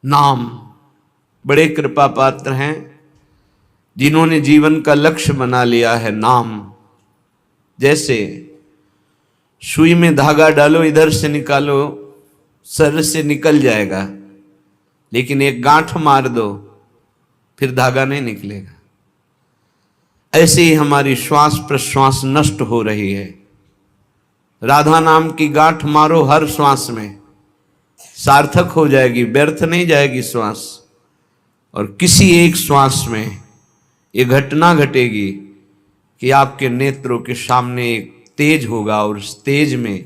नाम बड़े कृपा पात्र हैं जिन्होंने जीवन का लक्ष्य बना लिया है नाम। जैसे सुई में धागा डालो, इधर से निकालो, सर से निकल जाएगा, लेकिन एक गांठ मार दो फिर धागा नहीं निकलेगा। ऐसे ही हमारी श्वास प्रश्वास नष्ट हो रही है। राधा नाम की गांठ मारो हर श्वास में, सार्थक हो जाएगी, व्यर्थ नहीं जाएगी श्वास। और किसी एक श्वास में ये घटना घटेगी कि आपके नेत्रों के सामने एक तेज होगा और उस तेज में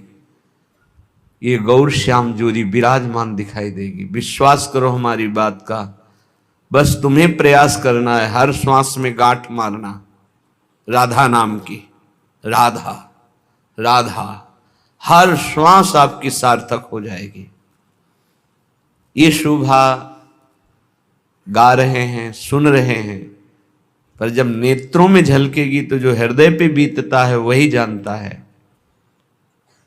ये गौर श्याम ज्योति विराजमान दिखाई देगी। विश्वास करो हमारी बात का, बस तुम्हें प्रयास करना है हर श्वास में गांठ मारना राधा नाम की। राधा राधा हर श्वास आपकी सार्थक हो जाएगी। ये शोभा गा रहे हैं, सुन रहे हैं, पर जब नेत्रों में झलकेगी तो जो हृदय पे बीतता है वही जानता है।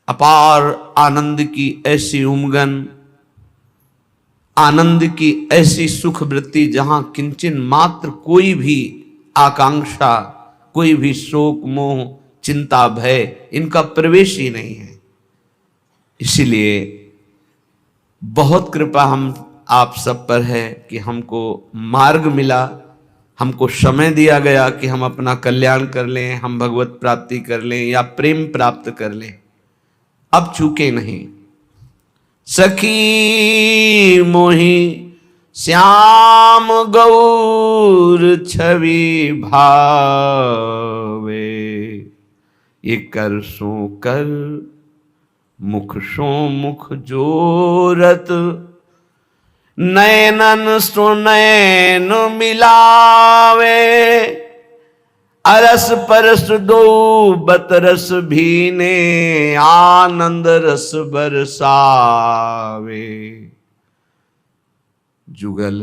अपार आनंद की ऐसी उमगन, आनंद की ऐसी सुख वृत्ति जहां किंचन मात्र कोई भी आकांक्षा, कोई भी शोक मोह चिंता भय इनका प्रवेश ही नहीं है। इसीलिए बहुत कृपा हम आप सब पर है कि हमको मार्ग मिला, हमको समय दिया गया कि हम अपना कल्याण कर लें, हम भगवत प्राप्ति कर लें या प्रेम प्राप्त कर लें। अब चूके नहीं। सखी मोही श्याम गौर छवि भावे, ये कर सो कर मुख सो मुख जोरत, नयनन सो नयन मिलावे, अरस परस दो बतरस भीने, आनंद रस बरसावे, जुगल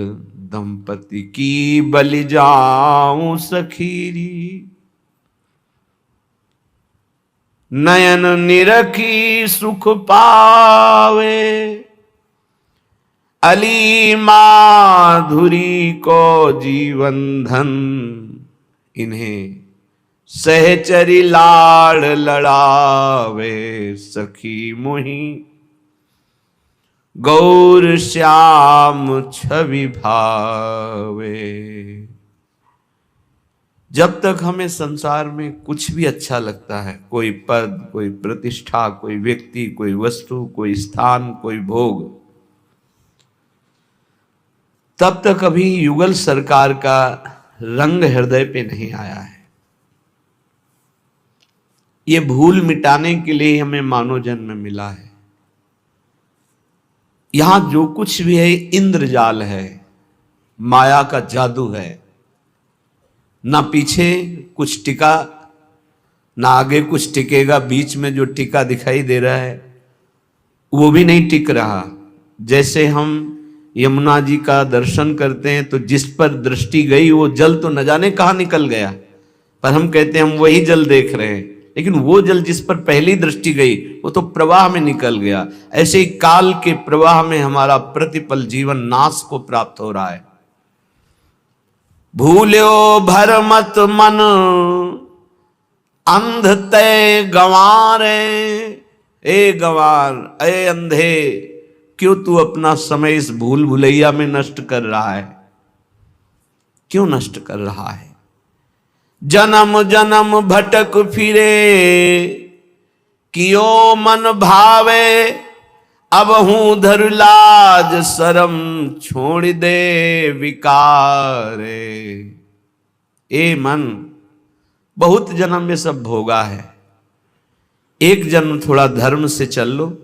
दंपति की बलि जाऊं सखीरी, नयन निरखी सुख पावे, अली माधुरी को जीवन धन, इन्हें सहचरी लाड़ लड़ावे, सखी मोही गौर श्याम छवि भावे। जब तक हमें संसार में कुछ भी अच्छा लगता है, कोई पद, कोई प्रतिष्ठा, कोई व्यक्ति, कोई वस्तु, कोई स्थान, कोई भोग, तब तक अभी युगल सरकार का रंग हृदय पे नहीं आया है। ये भूल मिटाने के लिए हमें मानव जन्म मिला है। यहां जो कुछ भी है इंद्रजाल है, माया का जादू है। ना पीछे कुछ टिका, ना आगे कुछ टिकेगा। बीच में जो टिका दिखाई दे रहा है वो भी नहीं टिक रहा। जैसे हम यमुना जी का दर्शन करते हैं तो जिस पर दृष्टि गई वो जल तो न जाने कहां निकल गया, पर हम कहते हैं हम वही जल देख रहे हैं, लेकिन वो जल जिस पर पहली दृष्टि गई वो तो प्रवाह में निकल गया। ऐसे ही काल के प्रवाह में हमारा प्रतिपल जीवन नाश को प्राप्त हो रहा है। भूल्यो भर मत मन अंध तय गंवारे, ए गंवार, ए अंधे, क्यों तू अपना समय इस भूल भुलैया में नष्ट कर रहा है? क्यों नष्ट कर रहा है? जन्म जन्म भटक फिरे, कियो मन भावे, अब हूं धर लाज शरम, छोड़ दे विकारे। ए मन, बहुत जन्म में सब भोगा है, एक जन्म थोड़ा धर्म से चल लो।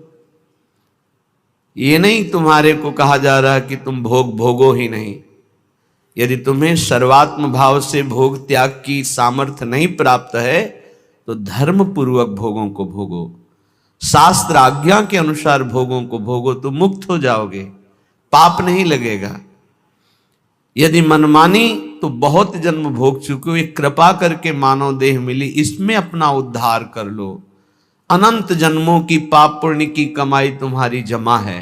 ये नहीं तुम्हारे को कहा जा रहा कि तुम भोग भोगो ही नहीं। यदि तुम्हें सर्वात्म भाव से भोग त्याग की सामर्थ्य नहीं प्राप्त है तो धर्म पूर्वक भोगों को भोगो, शास्त्र आज्ञा के अनुसार भोगों को भोगो, तो मुक्त हो जाओगे, पाप नहीं लगेगा। यदि मनमानी तो बहुत जन्म भोग चुके हो, एक कृपा करके मानव देह मिली, इसमें अपना उद्धार कर लो। अनंत जन्मों की पाप पुण्य की कमाई तुम्हारी जमा है,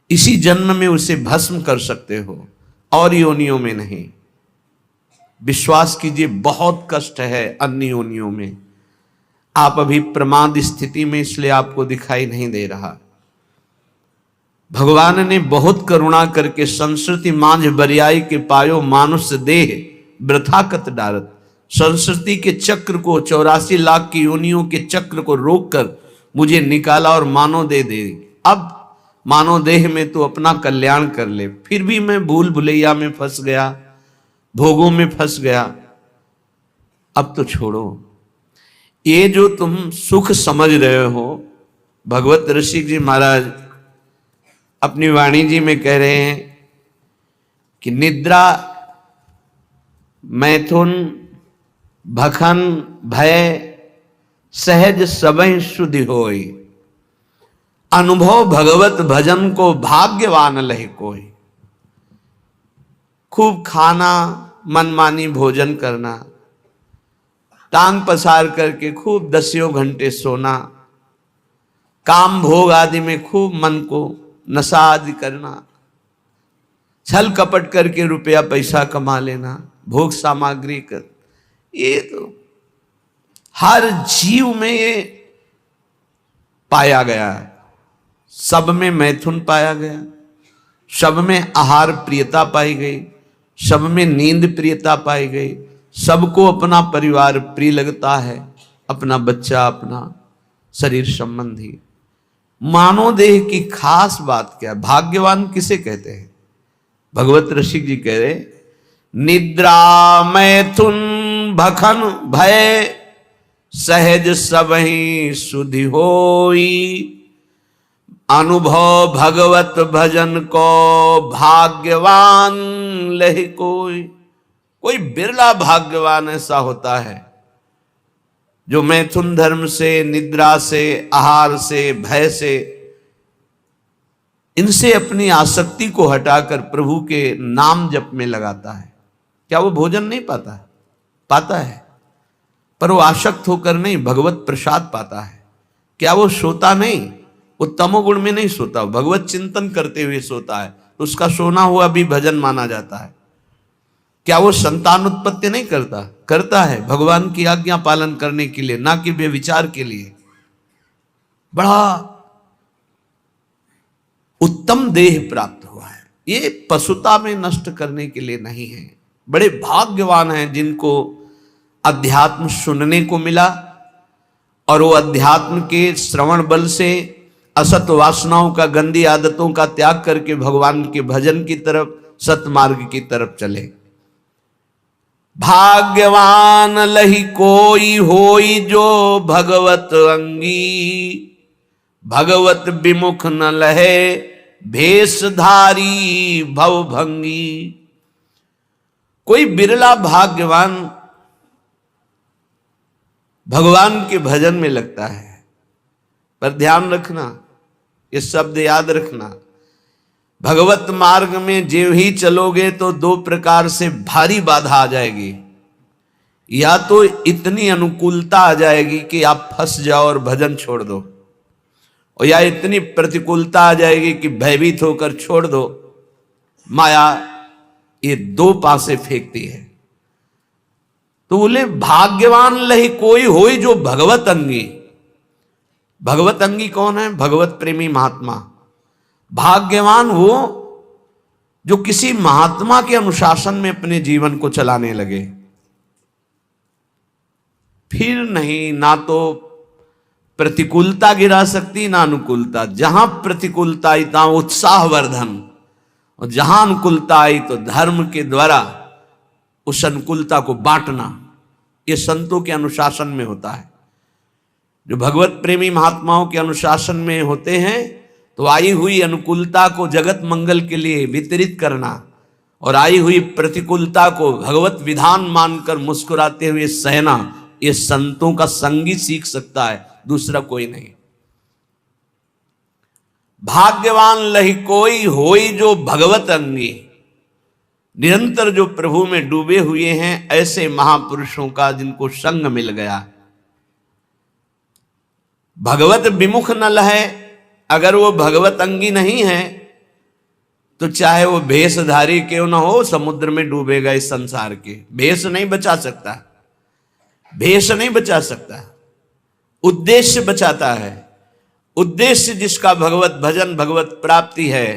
इसी जन्म में उसे भस्म कर सकते हो, और योनियों में नहीं। विश्वास कीजिए, बहुत कष्ट है अन्य योनियों में। आप अभी प्रमाद स्थिति में, इसलिए आपको दिखाई नहीं दे रहा। भगवान ने बहुत करुणा करके संस्कृति मांझ बरियाई के पायो मानुष देह वृथा कत डारत, संस्कृति के चक्र को, 84 लाख की योनियों के चक्र को रोककर मुझे निकाला और मानव दे दे। अब मानव देह में तो अपना कल्याण कर ले, फिर भी मैं भूल भुलैया में फंस गया, भोगों में फंस गया, अब तो छोड़ो। ये जो तुम सुख समझ रहे हो, भगवत ऋषि जी महाराज अपनी वाणी जी में कह रहे हैं कि निद्रा, मैथुन, भखन, भय सहज सबहि शुद्धि होई, अनुभव भगवत भजन को भाग्यवान लहे कोई। खूब खाना, मनमानी भोजन करना, टांग पसार करके खूब 10 घंटे सोना, काम भोग आदि में खूब मन को नशा आदि करना, छल कपट करके रुपया पैसा कमा लेना, भोग सामग्री कर, ये तो हर जीव में ये पाया गया है। सब में मैथुन पाया गया, सब में आहार प्रियता पाई गई, सब में नींद प्रियता पाई गई, सबको अपना परिवार प्रिय लगता है, अपना बच्चा, अपना शरीर संबंधी। मानव देह की खास बात क्या है? भाग्यवान किसे कहते हैं? भगवत ऋषि जी कह रहे, निद्रा, मैथुन, भखन, भय सहज सबहि शुद्धि होई, अनुभव भगवत भजन को भाग्यवान लहि कोई। कोई बिरला भाग्यवान ऐसा होता है जो मैथुन धर्म से, निद्रा से, आहार से, भय से, इनसे अपनी आसक्ति को हटाकर प्रभु के नाम जप में लगाता है। क्या वो भोजन नहीं पाता है? पाता है, पर वो आसक्त होकर नहीं, भगवत प्रसाद पाता है। क्या वो सोता नहीं? वो तमोगुण में नहीं सोता, भगवत चिंतन करते हुए सोता है, तो उसका सोना हुआ भी भजन माना जाता है। क्या वो संतान उत्पत्ति नहीं करता? करता है, भगवान की आज्ञा पालन करने के लिए, ना कि व्यभिचार के लिए। बड़ा उत्तम देह प्राप्त हुआ है, ये पशुता में नष्ट करने के लिए नहीं है। बड़े भाग्यवान हैं जिनको अध्यात्म सुनने को मिला, और वो अध्यात्म के श्रवण बल से असत वासनाओं का, गंदी आदतों का त्याग करके भगवान के भजन की तरफ, सतमार्ग की तरफ चले। भाग्यवान लही कोई होई जो भगवत अंगी, भगवत विमुख न लहे भेषधारी भवभंगी। कोई बिरला भाग्यवान भगवान के भजन में लगता है। पर ध्यान रखना, ये शब्द याद रखना, भगवत मार्ग में जो ही चलोगे तो 2 प्रकार से भारी बाधा आ जाएगी। या तो इतनी अनुकूलता आ जाएगी कि आप फंस जाओ और भजन छोड़ दो, और या इतनी प्रतिकूलता आ जाएगी कि भयभीत होकर छोड़ दो। माया ये 2 पासे फेंकती है। तो बोले भाग्यवान लही कोई होई जो भगवत अंगी। भगवत अंगी कौन है? भगवत प्रेमी महात्मा। भाग्यवान वो जो किसी महात्मा के अनुशासन में अपने जीवन को चलाने लगे। फिर नहीं, ना तो प्रतिकूलता गिरा सकती, ना अनुकूलता। जहां प्रतिकूलता आई तहां उत्साहवर्धन, और जहां अनुकूलता आई तो धर्म के द्वारा उस अनुकूलता को बांटना। ये संतों के अनुशासन में होता है। जो भगवत प्रेमी महात्माओं के अनुशासन में होते हैं तो आई हुई अनुकूलता को जगत मंगल के लिए वितरित करना, और आई हुई प्रतिकूलता को भगवत विधान मानकर मुस्कुराते हुए सहना, ये संतों का संगी सीख सकता है, दूसरा कोई नहीं। भाग्यवान लही कोई होई जो भगवत अंगी। निरंतर जो प्रभु में डूबे हुए हैं, ऐसे महापुरुषों का जिनको संग मिल गया। भगवत विमुख न लहे, अगर वो भगवत अंगी नहीं है तो चाहे वो भेषधारी क्यों ना हो, समुद्र में डूबेगा इस संसार के। भेष नहीं बचा सकता, भेष नहीं बचा सकता, उद्देश्य बचाता है। उद्देश्य जिसका भगवत भजन, भगवत प्राप्ति है,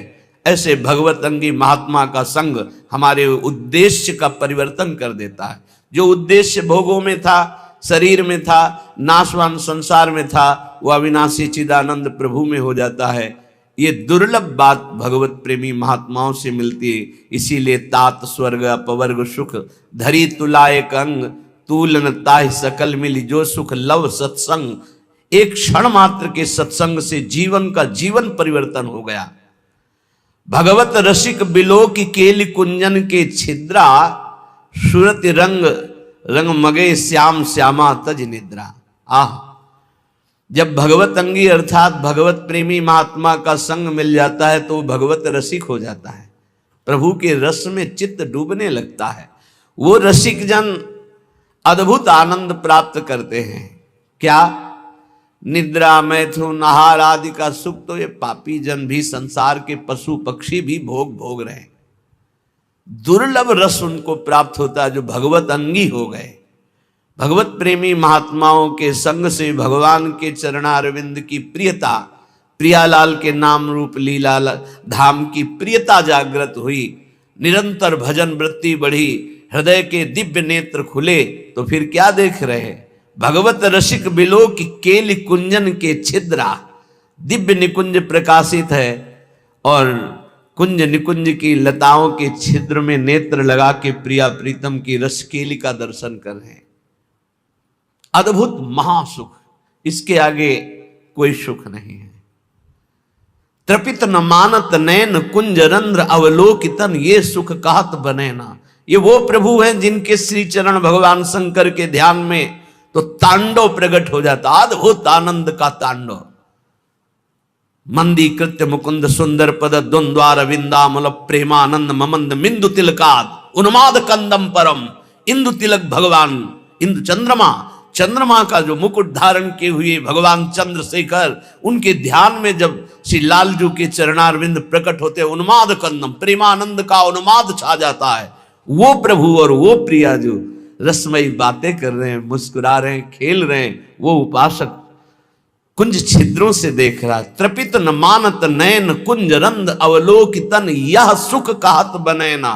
ऐसे भगवत अंगी महात्मा का संग हमारे उद्देश्य का परिवर्तन कर देता है। जो उद्देश्य भोगों में था, शरीर में था, नाशवान संसार में था, वह अविनाशी चिदानंद प्रभु में हो जाता है। ये दुर्लभ बात भगवत प्रेमी महात्माओं से मिलती है। इसीलिए तात स्वर्ग अपवर्ग सुख धरी तुलाए कंग, तूलन ताहि सकल मिली जो सुख लव सत्संग। एक क्षण मात्र के सत्संग से जीवन का जीवन परिवर्तन हो गया। भगवत रसिक बिलो की केली कुंजन के छिद्रा, सूरत रंग रंग मगे श्याम श्यामा तज निद्रा। आह, जब भगवत अंगी अर्थात भगवत प्रेमी महात्मा का संग मिल जाता है तो वो भगवत रसिक हो जाता है, प्रभु के रस में चित्त डूबने लगता है। वो रसिक जन अद्भुत आनंद प्राप्त करते हैं। क्या? निद्रा, मैथुन, आहार आदि का सुख तो ये पापी जन भी, संसार के पशु पक्षी भी भोग रहे हैं। दुर्लभ रस उनको प्राप्त होता है जो भगवत अंगी हो गए। भगवत प्रेमी महात्माओं के संग से भगवान के चरणारविंद की प्रियता, प्रियालाल के नाम रूप लीला धाम की प्रियता जागृत हुई। निरंतर भजन वृत्ति बढ़ी, हृदय के दिव्य नेत्र खुले। तो फिर क्या देख रहे हैं? भगवत रसिक बिलो की केली कुंजन के छिद्रा, दिव्य निकुंज प्रकाशित है और कुंज निकुंज की लताओं के छिद्र में नेत्र लगा के प्रिया प्रीतम की रस केली का दर्शन कर रहे हैं। अद्भुत महासुख, इसके आगे कोई सुख नहीं है। त्रपित न मानत नैन कुंज रंध्र अवलोकितन, ये सुख कहत बने ना। ये वो प्रभु हैं जिनके श्री चरण भगवान शंकर के ध्यान में तो तांडव प्रकट हो जाता, अद्भुत आनंद का तांडव। मंदी कृत्य मुकुंद सुंदर पद द्वंद्वार विंदामल प्रेमानंद ममंद मिंदु तिलकाद उन्माद कंदम परम। इंदु तिलक भगवान, इंदु चंद्रमा, चंद्रमा का जो मुकुट धारण किए हुए भगवान चंद्रशेखर, उनके ध्यान में जब श्री लालजू के चरणारविंद प्रकट होते, उन्माद कंदम, प्रेमानंद का उन्माद छा जाता है। वो प्रभु और वो प्रिया जो रसमयी बातें कर रहे हैं, मुस्कुरा रहे हैं, खेल रहे हैं, वो उपासक कुंज छिद्रों से देख रहा। त्रपित न मानत नयन कुंज रंध अवलोकितन, यह सुख कहत बनैना।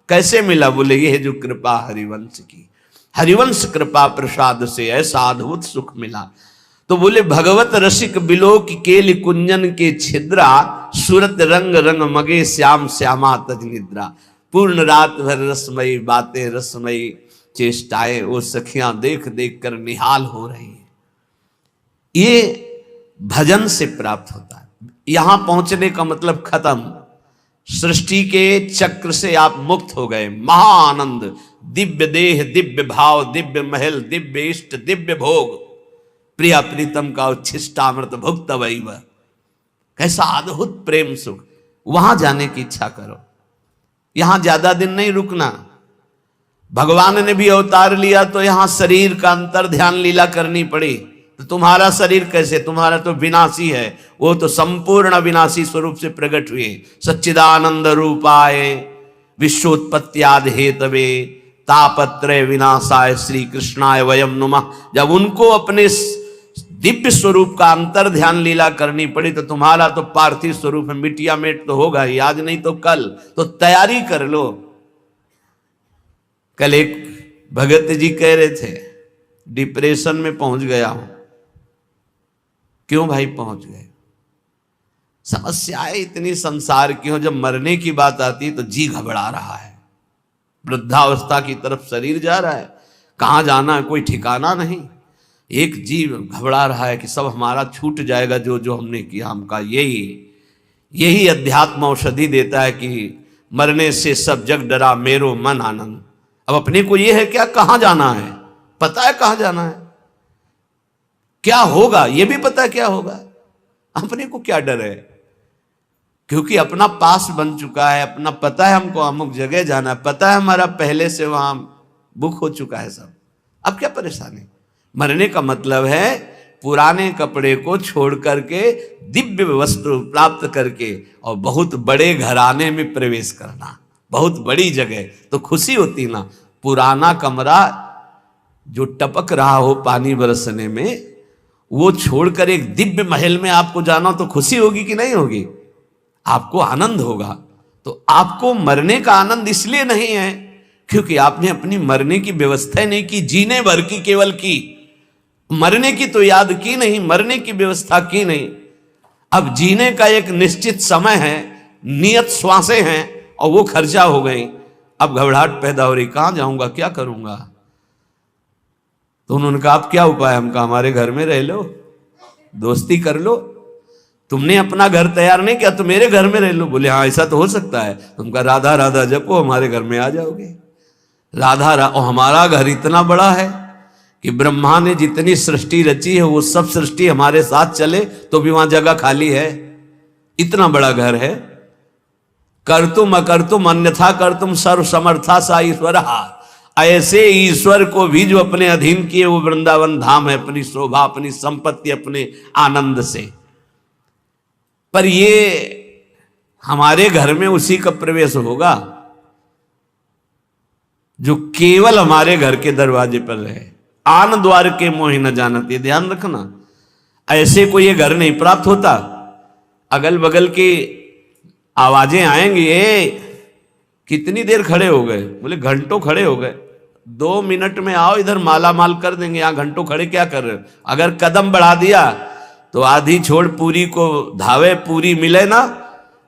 कैसे मिला? बोले ये जो कृपा हरिवंश की, हरिवंश कृपा प्रसाद से ऐसा अद्भुत सुख मिला। तो बोले भगवत रसिक बिलो की केली कुंजन के छिद्रा, सूरत रंग रंग मगे श्याम श्यामा तज निद्रा। पूर्ण रात भर रसमयी बातें, रसमयी चेष्टाएं वो सखियां देख देख कर निहाल हो रही हैं। ये भजन से प्राप्त होता है। यहां पहुंचने का मतलब खत्म, सृष्टि के चक्र से आप मुक्त हो गए। महाआनंद, दिव्य देह, दिव्य भाव, दिव्य महल, दिव्य इष्ट, दिव्य भोग, प्रिया प्रीतम का उच्छिष्टामृत भुक्त वैव। कैसा अद्भुत प्रेम सुख। वहां जाने की इच्छा करो, यहां ज्यादा दिन नहीं रुकना। भगवान ने भी अवतार लिया तो यहां शरीर का अंतर ध्यान लीला करनी पड़ी। तो तुम्हारा शरीर कैसे? तुम्हारा तो विनाशी है, वो तो संपूर्ण अविनाशी स्वरूप से प्रकट हुए। सच्चिदानंद रूपाय विश्वोत्पत्त्यादि हेतवे तापत्रय विनाशाय श्री कृष्णाय वयम नुमः। जब उनको अपने दिव्य स्वरूप का अंतर ध्यान लीला करनी पड़ी तो तुम्हारा तो पार्थिव स्वरूप है, मिटिया मेट तो होगा ही, आज नहीं तो कल। तो तैयारी कर लो। कल एक भगत जी कह रहे थे डिप्रेशन में पहुंच गया हूं। क्यों भाई पहुंच गए? समस्याएं इतनी संसार की हो, जब मरने की बात आती तो जी घबरा रहा है। वृद्धावस्था की तरफ शरीर जा रहा है, कहां जाना है कोई ठिकाना नहीं। एक जीव घबरा रहा है कि सब हमारा छूट जाएगा, जो जो हमने किया हमका। यही अध्यात्म औषधि देता है कि मरने से सब जग डरा मेरो मन आनंद। अब अपने को यह है क्या, कहां जाना है, पता है कहां जाना है, क्या होगा ये भी पता है क्या होगा। अपने को क्या डर है, क्योंकि अपना पास बन चुका है, अपना पता है हमको अमुक जगह जाना है, पता है हमारा पहले से वहां बुक हो चुका है सब। अब क्या परेशानी? मरने का मतलब है पुराने कपड़े को छोड़ करके दिव्य वस्त्र प्राप्त करके और बहुत बड़े घराने में प्रवेश करना, बहुत बड़ी जगह, तो खुशी होती ना। पुराना कमरा जो टपक रहा हो पानी बरसने में, वो छोड़कर एक दिव्य महल में आपको जाना, तो खुशी होगी कि नहीं होगी? आपको आनंद होगा। तो आपको मरने का आनंद इसलिए नहीं है क्योंकि आपने अपनी मरने की व्यवस्था नहीं की, जीने भर की केवल की, मरने की तो याद की नहीं, मरने की व्यवस्था की नहीं। अब जीने का एक निश्चित समय है, नियत श्वासें हैं और वो खर्चा हो गई। अब घबराहट पैदा हो रही, कहां जाऊंगा, क्या करूंगा? तो उन्होंने कहा आप क्या उपाय? हम कहा हमारे घर में रह लो, दोस्ती कर लो। तुमने अपना घर तैयार नहीं किया तो मेरे घर में रह लो। बोले हाँ ऐसा तो हो सकता है। तुमका राधा राधा जपो, हमारे घर में आ जाओगे। राधा और हमारा घर इतना बड़ा है कि ब्रह्मा ने जितनी सृष्टि रची है वो सब सृष्टि हमारे साथ चले तो भी वहां जगह खाली है, इतना बड़ा घर है। कर तुम अकर तुम अन्यथा कर तुम सर्व समर्था सा ईश्वर। ऐसे ईश्वर को भी जो अपने अधीन किए वो वृंदावन धाम है, अपनी शोभा, अपनी संपत्ति, अपने आनंद से। पर ये हमारे घर में उसी का प्रवेश होगा जो केवल हमारे घर के दरवाजे पर रहे। आन द्वार के मोहि न जानत, ये ध्यान रखना। ऐसे कोई ये घर नहीं प्राप्त होता। अगल बगल की आवाजें आएंगी, कितनी देर खड़े हो गए? बोले घंटों खड़े हो गए। 2 मिनट में आओ, इधर माला माल कर देंगे। यहां घंटों खड़े क्या कर रहे हो? अगर कदम बढ़ा दिया तो आधी छोड़ पूरी को धावे, पूरी मिले ना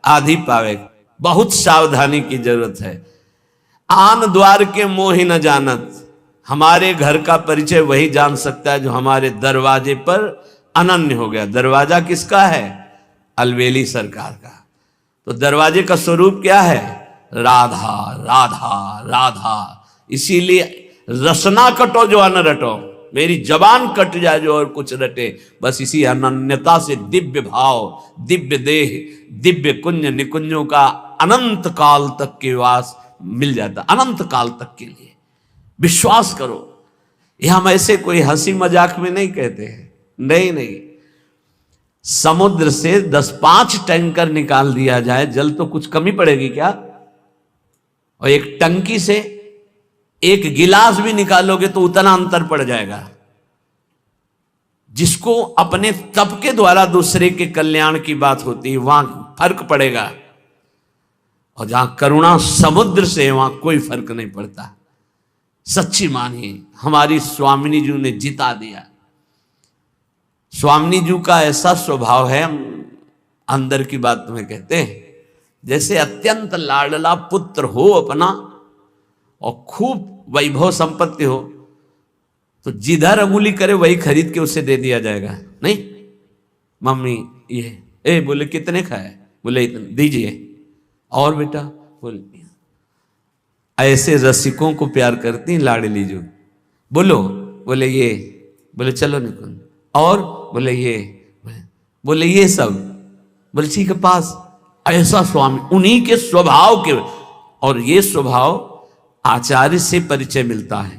आधी पावे। बहुत सावधानी की जरूरत है। आन द्वार के मोहि न जानत, हमारे घर का परिचय वही जान सकता है जो हमारे दरवाजे पर अनन्य हो गया। दरवाजा किसका है? अलवेली सरकार का। तो दरवाजे का स्वरूप क्या है? राधा राधा राधा। इसीलिए रसना कटो जो अन रटो, मेरी जबान कट जाए जो और कुछ रटे। बस इसी अनन्यता से दिव्य भाव, दिव्य देह, दिव्य कुंज निकुंजों का अनंत काल तक के वास मिल जाता, अनंत काल तक के लिए। विश्वास करो, यह हम ऐसे कोई हंसी मजाक में नहीं कहते हैं। नहीं नहीं, समुद्र से 10-5 टैंकर निकाल दिया जाए, जल तो कुछ कमी पड़ेगी क्या? और एक टंकी से 1 गिलास भी निकालोगे तो उतना अंतर पड़ जाएगा। जिसको अपने तप के द्वारा दूसरे के कल्याण की बात होती है वहां फर्क पड़ेगा, और जहां करुणा समुद्र से वहां कोई फर्क नहीं पड़ता। सच्ची मानिए, हमारी स्वामिनी जी ने जिता दिया। स्वामिनी जी का ऐसा स्वभाव है, अंदर की बात तुम्हें कहते हैं, जैसे अत्यंत लाडला पुत्र हो अपना और खूब वैभव संपत्ति हो तो जिधर अंगुली करे वही खरीद के उसे दे दिया जाएगा। नहीं मम्मी ये बोले कितने का है? बोले इतने दीजिए। और बेटा बोले, ऐसे रसिकों को प्यार करती लाडली जो। बोलो, बोले ये, बोले चलो निकुंज। और बोले ये, बोले ये सब, बोले ठीक है पास। ऐसा स्वामी, उन्हीं के स्वभाव के, और ये स्वभाव आचार्य से परिचय मिलता है।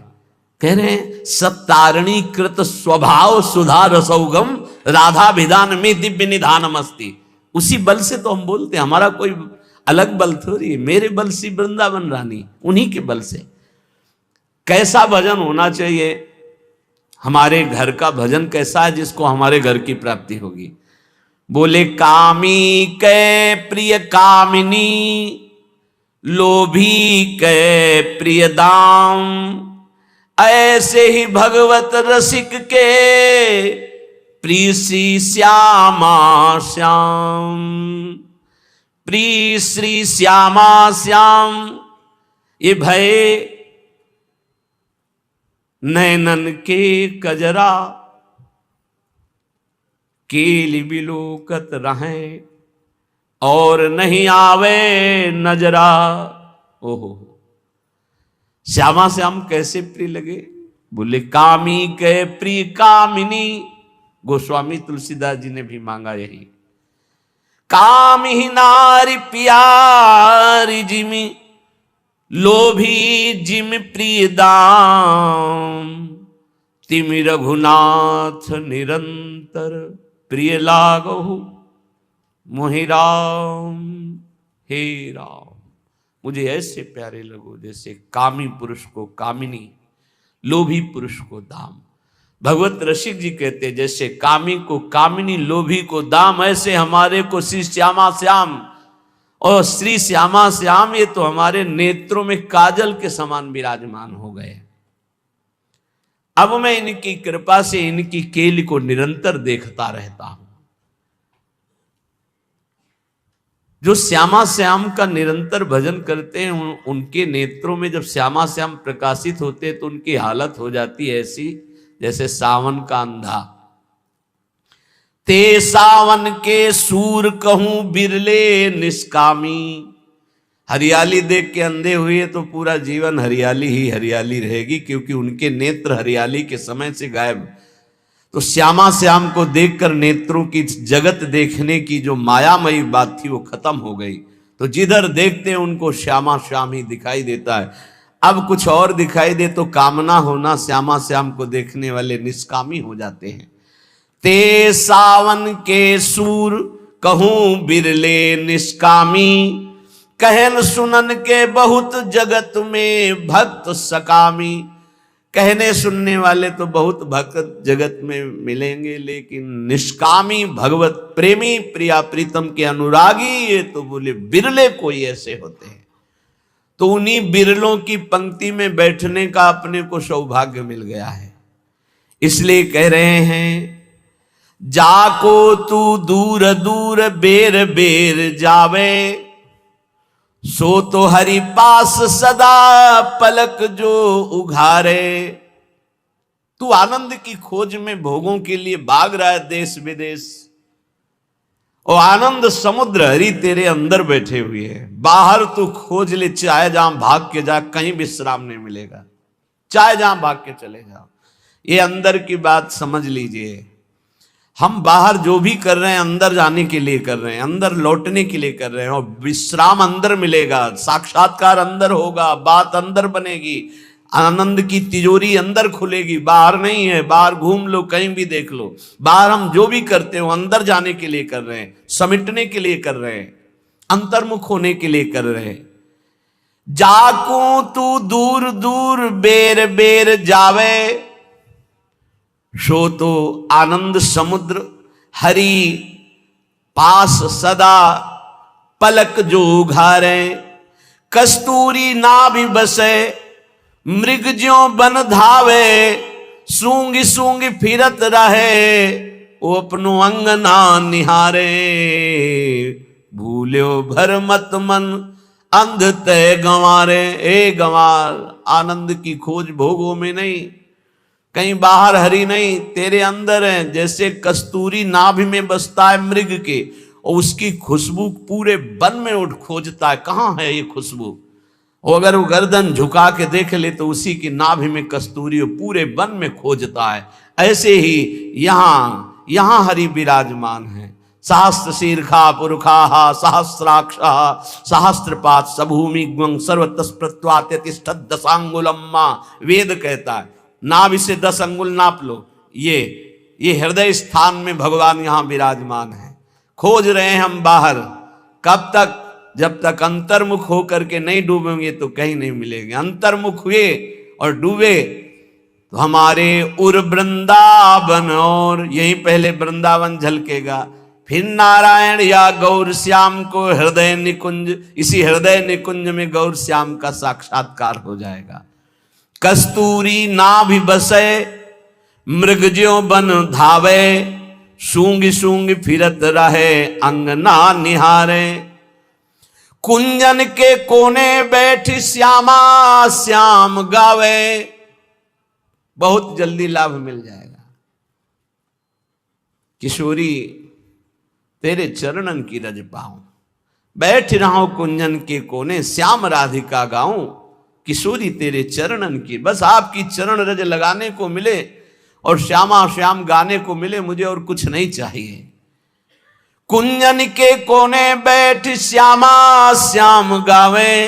कह रहे हैं सत्तारणी कृत स्वभाव सुधा रसौगम राधा विधान में दिव्य निधानम अस्ति। उसी बल से तो हम बोलते हैं, हमारा कोई अलग बल थोड़ी। मेरे बल से वृंदावन रानी, उन्हीं के बल से। कैसा भजन होना चाहिए? हमारे घर का भजन कैसा है जिसको हमारे घर की प्राप्ति होगी? बोले कामी के प्रिय कामिनी, लोभी के प्रिय दाम, ऐसे ही भगवत रसिक के प्रिय श्री श्यामा श्याम। प्रिय श्री श्यामा श्याम, ये भय नैनन के कजरा, केली बिलोकत रहें और नहीं आवे नजरा। ओहो, श्यामा श्याम कैसे प्रिय लगे? बोले कामी के प्रिय कामिनी। गोस्वामी तुलसीदास जी ने भी मांगा यही। काम ही नारी प्यारी जिमी, लोभी जिम प्रिय दाम, तिमि रघुनाथ निरंतर प्रिय लागहु मोहि राम। हे राम, मुझे ऐसे प्यारे लगो जैसे कामी पुरुष को कामिनी, लोभी पुरुष को दाम। भगवत रसिक जी कहते जैसे कामी को कामिनी, लोभी को दाम, ऐसे हमारे को श्री श्यामा श्याम। और श्री श्यामा श्याम ये तो हमारे नेत्रों में काजल के समान विराजमान हो गए। अब मैं इनकी कृपा से इनकी केली को निरंतर देखता रहता हूं। जो श्यामा श्याम का निरंतर भजन करते हैं उनके नेत्रों में जब श्यामा श्याम प्रकाशित होते हैं तो उनकी हालत हो जाती है ऐसी जैसे सावन का अंधा। ते सावन के सूर कहूं बिरले निष्कामी। हरियाली देख के अंधे हुए तो पूरा जीवन हरियाली ही हरियाली रहेगी, क्योंकि उनके नेत्र हरियाली के समय से गायब। तो श्यामा श्याम को देखकर नेत्रों की जगत देखने की जो मायामयी बात थी वो खत्म हो गई। तो जिधर देखते हैं उनको श्यामा श्याम ही दिखाई देता है। अब कुछ और दिखाई दे तो कामना होना, श्यामा श्याम को देखने वाले निष्कामी हो जाते हैं। ते सावन के सूर कहूं बिरले निष्कामी। कहन सुनन के बहुत जगत में भक्त सकामी। कहने सुनने वाले तो बहुत भक्त जगत में मिलेंगे, लेकिन निष्कामी भगवत प्रेमी प्रिया प्रीतम के अनुरागी ये तो बोले बिरले कोई ऐसे होते हैं। तो उन्हीं बिरलों की पंक्ति में बैठने का अपने को सौभाग्य मिल गया है। इसलिए कह रहे हैं जाको तू दूर दूर बेर बेर जावे। सो तो हरि पास सदा पलक जो उघारे। तू आनंद की खोज में भोगों के लिए भाग रहा है देश विदेश, और आनंद समुद्र हरि तेरे अंदर बैठे हुए हैं। बाहर तू खोज ले, चाहे जहां भाग के जा, कहीं विश्राम नहीं मिलेगा। चाहे जहां भाग के चले जाओ, ये अंदर की बात समझ लीजिए। हम बाहर जो भी कर रहे हैं अंदर जाने के लिए कर रहे हैं, अंदर लौटने के लिए कर रहे हैं, और विश्राम अंदर मिलेगा, साक्षात्कार अंदर होगा, बात अंदर बनेगी, आनंद की तिजोरी अंदर खुलेगी, बाहर नहीं है। बाहर घूम लो, कहीं भी देख लो, बाहर हम जो भी करते हो अंदर जाने के लिए कर रहे हैं, समेटने के लिए कर रहे हैं, अंतर्मुख होने के लिए कर रहे हैं। जाको तू दूर दूर बेर बेर जावे। सो तो आनंद समुद्र हरि पास सदा पलक जो उघारे। कस्तूरी ना भी बसे मृग ज्यों बन धावे। सूंगी सूंगी फिरत रहे वो अपनो अंगना निहारे। भूल्यो भर मत मन अंध तय गंवारे। ए गंवार, आनंद की खोज भोगों में नहीं, कहीं बाहर हरि नहीं, तेरे अंदर है। जैसे कस्तूरी नाभि में बसता है मृग के, और उसकी खुशबू पूरे वन में उठ खोजता है, कहाँ है ये खुशबू। और अगर वो गर्दन झुका के देख ले तो उसी की नाभि में कस्तूरी पूरे वन में खोजता है। ऐसे ही यहाँ हरि विराजमान है। सहस्त्र शीर्षा पुरुषा सहस्राक्षा सहस्त्रपात सभूमि ग्वं सर्वतस्प्रत्वात्यतिष्ठत् दशांगुलम्मा। वेद कहता है नाभि से 10 अंगुल नाप लो। ये हृदय स्थान में भगवान यहां विराजमान है। खोज रहे हैं हम बाहर, कब तक? जब तक अंतर्मुख होकर के नहीं डूबेंगे तो कहीं नहीं मिलेंगे। अंतर्मुख हुए और डूबे तो हमारे उर वृंदावन, और यहीं पहले वृंदावन झलकेगा, फिर नारायण या गौर श्याम को हृदय निकुंज, इसी हृदय निकुंज में गौर श्याम का साक्षात्कार हो जाएगा। कस्तूरी नाभि बसे मृग ज्यों बन धावे। सूंगी सूंगी फिरत रहे अंगना निहारे। कुंजन के कोने बैठी श्यामा श्याम गावे। बहुत जल्दी लाभ मिल जाएगा। किशोरी तेरे चरणन की रज पाऊं, बैठ रहा कुंजन के कोने, श्याम राधिका गाऊं। किशोरी तेरे चरणन की, बस आपकी चरण रज लगाने को मिले और श्यामा श्याम गाने को मिले, मुझे और कुछ नहीं चाहिए। कुंजन के कोने बैठ श्यामा श्याम गावे।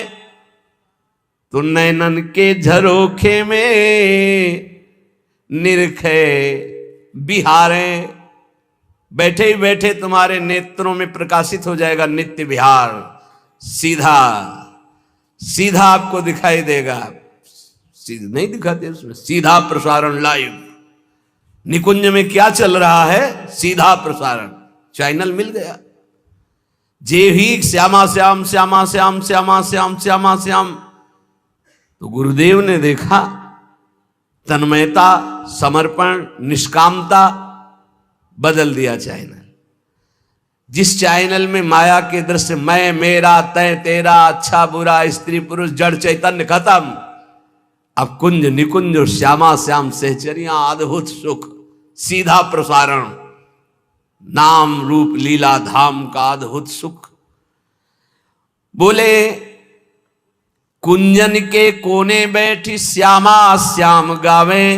तो नैनन के झरोखे में निरखे बिहारे, बैठे ही बैठे तुम्हारे नेत्रों में प्रकाशित हो जाएगा नित्य विहार, सीधा सीधा आपको दिखाई देगा। सीधा नहीं दिखाते उसमें, सीधा प्रसारण लाइव। निकुंज में क्या चल रहा है, सीधा प्रसारण, चैनल मिल गया। जे ही श्यामा श्याम श्यामा श्याम श्यामा श्याम श्यामा श्याम, तो गुरुदेव ने देखा तन्मयता, समर्पण, निष्कामता, बदल दिया चैनल। जिस चैनल में माया के दृश्य मैं मेरा तय तेरा अच्छा बुरा स्त्री पुरुष जड़ चैतन्य खत्म, अब कुंज निकुंज और श्यामा श्याम सहचरियां अद्भुत सुख, सीधा प्रसारण, नाम रूप लीला धाम का अद्भुत सुख। बोले कुंजन के कोने बैठी श्यामा श्याम गावे,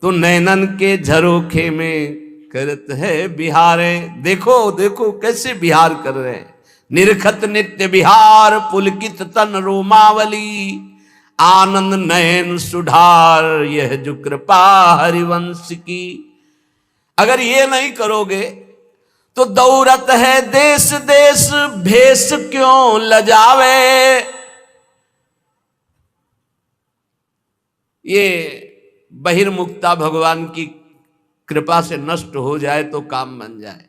तो नैनन के झरोखे में करत है बिहारे। देखो देखो कैसे बिहार कर रहे हैं, निरखत नित्य बिहार, पुलकित तन रोमावली, आनंद नयन सुधार, यह जो कृपा हरिवंश की। अगर ये नहीं करोगे तो दौरत है देश देश, भेष क्यों लजावे। ये बहिर्मुक्ता भगवान की कृपा से नष्ट हो जाए तो काम बन जाए।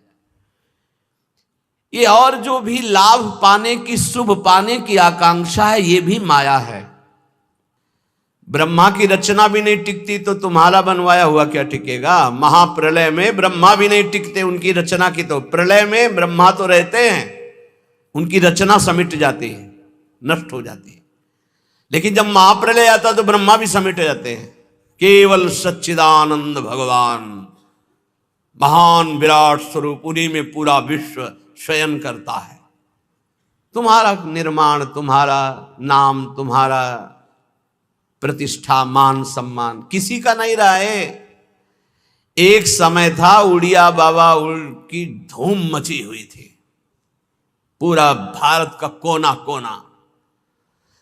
ये और जो भी लाभ पाने की, शुभ पाने की आकांक्षा है, ये भी माया है। ब्रह्मा की रचना भी नहीं टिकती तो तुम्हारा बनवाया हुआ क्या टिकेगा। महाप्रलय में ब्रह्मा भी नहीं टिकते उनकी रचना की, तो प्रलय में ब्रह्मा तो रहते हैं, उनकी रचना समिट जाती है, नष्ट हो जाती है। लेकिन जब महाप्रलय आता तो ब्रह्मा भी समिट जाते हैं। केवल सच्चिदानंद भगवान, महान विराट स्वरूप, उन्हीं में पूरा विश्व शयन करता है। तुम्हारा निर्माण, तुम्हारा नाम, तुम्हारा प्रतिष्ठा, मान सम्मान किसी का नहीं रहा है। एक समय था उड़िया बाबा की धूम मची हुई थी, पूरा भारत का कोना कोना।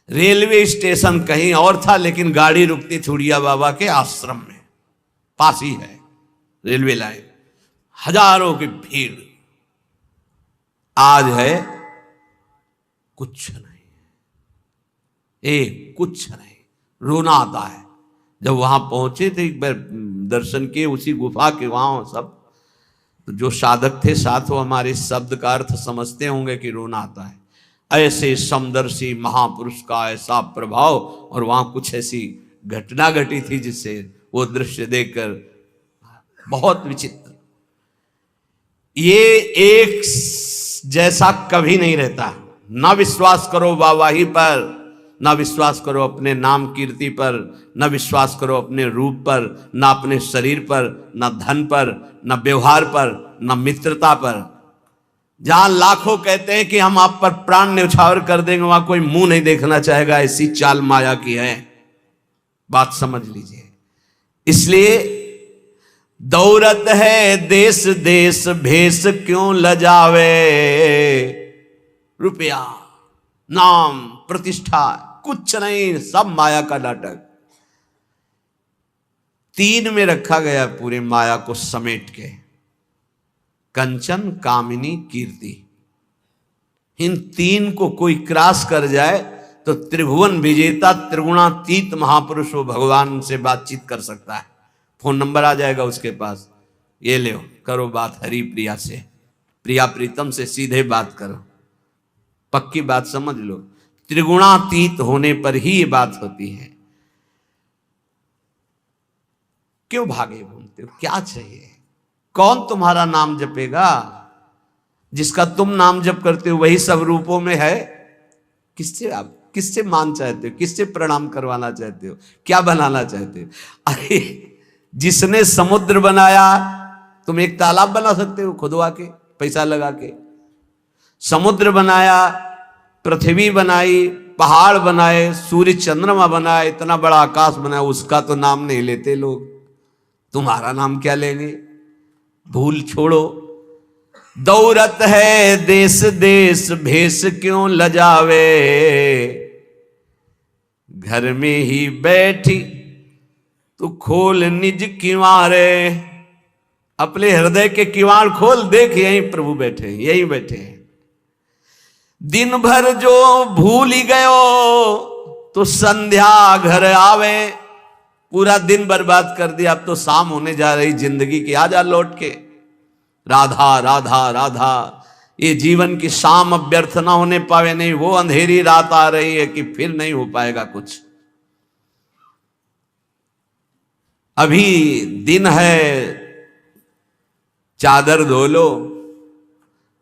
रेलवे स्टेशन कहीं और था, लेकिन गाड़ी रुकती थी उड़िया बाबा के आश्रम में, पास ही है रेलवे लाइन, हजारों की भीड़। आज है कुछ नहीं, एक कुछ नहीं, रोना आता है। जब वहां पहुंचे थे, एक बार दर्शन किए उसी गुफा के, वहां सब तो जो साधक थे साथ, वो हमारे शब्द का अर्थ समझते होंगे कि रोना आता है। ऐसे समदर्शी महापुरुष का ऐसा प्रभाव, और वहां कुछ ऐसी घटना घटी थी जिससे वो दृश्य देखकर बहुत विचित्र। ये एक जैसा कभी नहीं रहता। ना विश्वास करो वाहवाही पर, ना विश्वास करो अपने नाम कीर्ति पर, ना विश्वास करो अपने रूप पर, ना अपने शरीर पर, ना धन पर, ना व्यवहार पर, ना मित्रता पर। जहां लाखों कहते हैं कि हम आप पर प्राण न्यौछावर कर देंगे, वहां कोई मुंह नहीं देखना चाहेगा। ऐसी चाल माया की है, बात समझ लीजिए। इसलिए दौरत है देश देश, भेष क्यों लजावे। रुपया, नाम, प्रतिष्ठा कुछ नहीं, सब माया का नाटक। 3 में रखा गया पूरे माया को समेट के, कंचन, कामिनी, कीर्ति। इन 3 को कोई क्रॉस कर जाए तो त्रिभुवन विजेता त्रिगुणातीत महापुरुष वो भगवान से बातचीत कर सकता है। फोन नंबर आ जाएगा उसके पास, ये ले करो बात हरि प्रिया से, प्रिया प्रीतम से सीधे बात करो, पक्की बात समझ लो। त्रिगुणातीत होने पर ही ये बात होती है। क्यों भागे घूमते हो, क्या चाहिए? कौन तुम्हारा नाम जपेगा? जिसका तुम नाम जप करते हो वही सब रूपों में है। किससे आप, किससे मान चाहते हो, किससे प्रणाम करवाना चाहते हो, क्या बनाना चाहते हो? अरे जिसने समुद्र बनाया, तुम एक तालाब बना सकते हो खुदवा के, पैसा लगा के। समुद्र बनाया, पृथ्वी बनाई, पहाड़ बनाए, सूर्य चंद्रमा बनाए, इतना बड़ा आकाश बनाया, उसका तो नाम नहीं लेते लोग। तुम्हारा नाम क्या लेंगे? भूल छोड़ो। दौरत है देश देश, भेष क्यों लजावे। घर में ही बैठी तू खोल निज किवारे, अपने हृदय के किवाड़ खोल, देख यहीं प्रभु बैठे, यहीं बैठे हैं। दिन भर जो भूल ही गयो तो संध्या घर आवे, पूरा दिन बर्बाद कर दिया, अब तो शाम होने जा रही जिंदगी की, आजा लौट के। राधा राधा राधा, ये जीवन की शाम अब व्यर्थ ना होने पावे, नहीं वो अंधेरी रात आ रही है कि फिर नहीं हो पाएगा कुछ। अभी दिन है, चादर धो लो,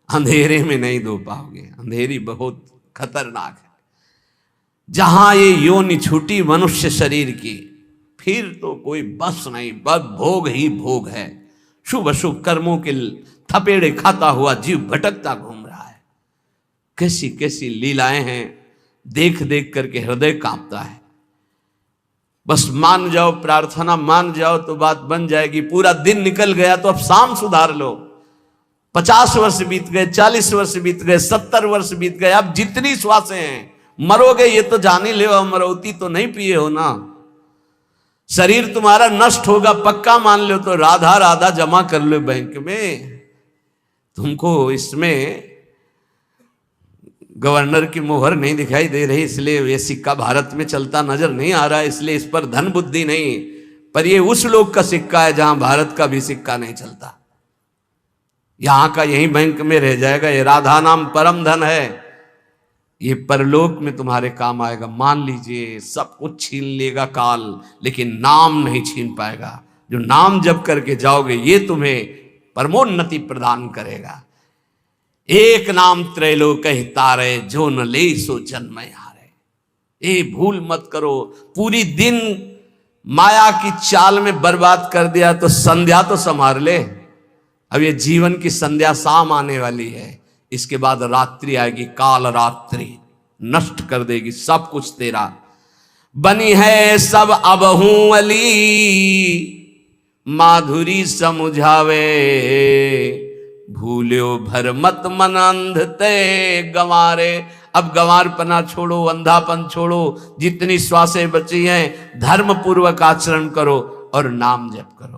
अंधेरे में नहीं धो पाओगे, अंधेरी बहुत खतरनाक है। जहां ये योनि छूटी मनुष्य शरीर की, फिर तो कोई बस नहीं, बस भोग ही भोग है। शुभ अशुभ कर्मों के थपेड़े खाता हुआ जीव भटकता घूम रहा है। कैसी कैसी लीलाएं हैं, देख देख करके हृदय कांपता है। बस मान जाओ, प्रार्थना मान जाओ तो बात बन जाएगी। पूरा दिन निकल गया तो अब शाम सुधार लो। 50 वर्ष बीत गए, 40 वर्ष बीत गए, 70 वर्ष बीत गए, अब जितनी श्वासें हैं, मरोगे ये तो जान ही ले, मरौती तो नहीं पिए हो ना। शरीर तुम्हारा नष्ट होगा पक्का मान लो, तो राधा राधा जमा कर लो बैंक में। तुमको इसमें गवर्नर की मोहर नहीं दिखाई दे रही, इसलिए ये सिक्का भारत में चलता नजर नहीं आ रहा है, इसलिए इस पर धन बुद्धि नहीं। पर ये उस लोक का सिक्का है जहां भारत का भी सिक्का नहीं चलता। यहां का यही बैंक में रह जाएगा। ये राधा नाम परम धन है, ये परलोक में तुम्हारे काम आएगा। मान लीजिए सब कुछ छीन लेगा काल, लेकिन नाम नहीं छीन पाएगा। जो नाम जप करके जाओगे ये तुम्हें परमोन्नति प्रदान करेगा। एक नाम त्रैलोक तारे, जो न ले सो जन्म हारे। ए भूल मत करो, पूरी दिन माया की चाल में बर्बाद कर दिया तो संध्या तो संभाल ले। अब ये जीवन की संध्या शाम आने वाली है, इसके बाद रात्रि आएगी, काल रात्रि नष्ट कर देगी सब कुछ तेरा। बनी है सब अबहू अली, माधुरी समुझावे। भूल्यो भर मत मन अंध ते गंवारे। अब गंवारपना छोड़ो, अंधापन छोड़ो, जितनी श्वासें बची हैं धर्म पूर्वक आचरण करो और नाम जप करो।